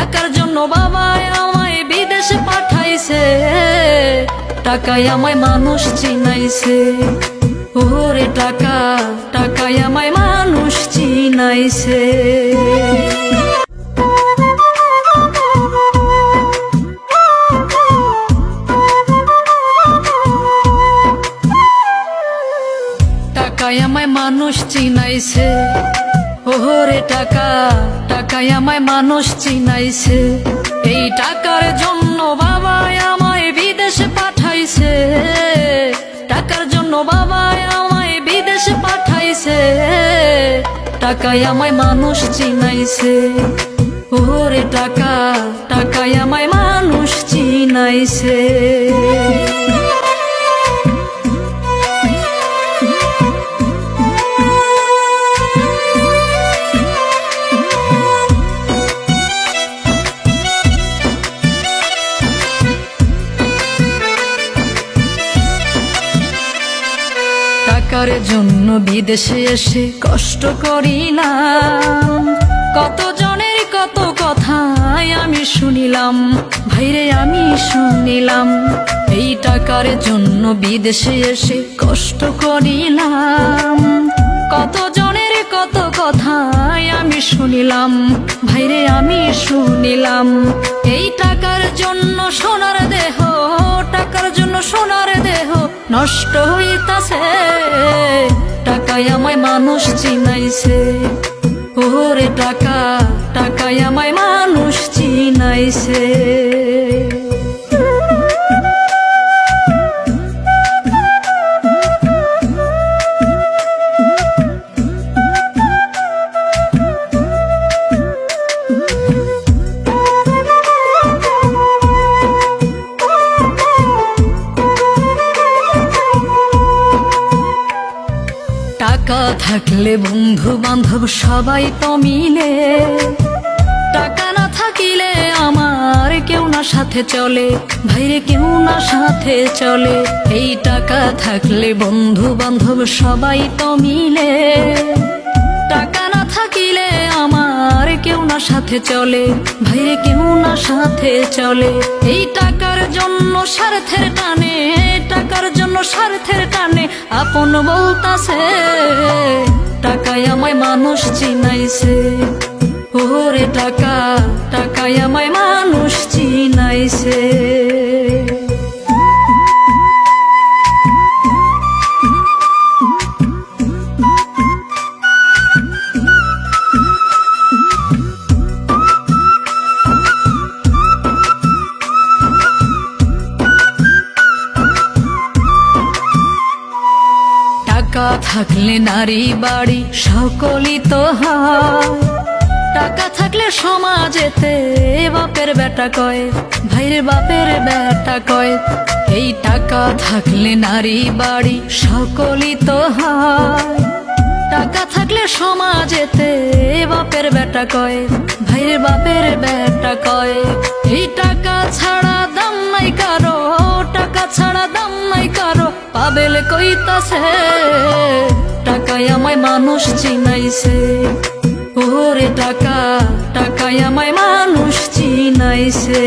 টাকার জন্য বাবা আমায় বিদেশে পাঠাইছে, টাকায় আমায় মানুষ চিনাইছে। ওরে টাকা, টাকায় আমায় মানুষ চিনাইছে। টাকায় আমায় মানুষ চিনাইছে। ওরে টাকা, টাকায় আমায় মানুষ চিনাইছে। এই টাকার জন্য বাবা আমায় বিদেশে পাঠাইছে, টাকার জন্য বাবা আমায় বিদেশে পাঠাইছে, টাকায় আমায় মানুষ চিনাইছে। ওরে টাকা, টাকায় আমায় মানুষ চিনাইছে। টাকার জন্য বিদেশে এসে কষ্ট করিলাম, কত জনের কত কথাই আমি শুনিলাম, ভাইরে আমি শুনিলাম। এই টাকার জন্য বিদেশে এসে কষ্ট করিলাম, কত জনের কত কথাই আমি শুনিলাম, ভাইরে আমি শুনিলাম। এই টাকার জন্য সোনার দেহ, টাকার জন্য সোনার দেহ নষ্ট হইতাছে, টাকায় আমায় মানুষ চিনাইছে। ওরে টাকা, টাকায় আমায় মানুষ চিনাইছে। টাকা থাকলে বন্ধু বান্ধব সবাই তো মিলে, টাকা না থাকিলে আমার কেউ না সাথে চলে, ভাইরে কেউ না সাথে চলে। এই টাকা থাকলে বন্ধু বান্ধব সবাই তো মিলে, টাকা না থাকিলে আমার কেউ না সাথে চলে, ভাইরে কেউ না সাথে চলে। এই টাকার জন্য স্বার্থের টানে, টাকার জন্য স্বার্থের টানে আপন বলতাছে, টাকায় আমায় মানুষ চিনাইছে। ওরে টাকা, টাকায় আমায় মানুষ চিনাইছে। টাকা থাকলে নারী বাড়ি সকলই তো হয়, টাকা থাকলে সমাজেতে বাপের বেটা কয়, ভাইরে বাপের বেটা কয়। এই টাকা থাকলে নারী বাড়ি সকলই তো হয়, টাকা থাকলে সমাজেতে বাপের বেটা কয়, ভাইরে বাপের বেটা কয়। এই টাকা ছাড়া দাম নাই কারো, টাকা ছাড়া দাম নাই কারো, পাবেল কইতাছে, টাকায় আমায় মানুষ চিনাইছে। ওরে টাকা, টাকায় আমায় মানুষ চিনাইছে।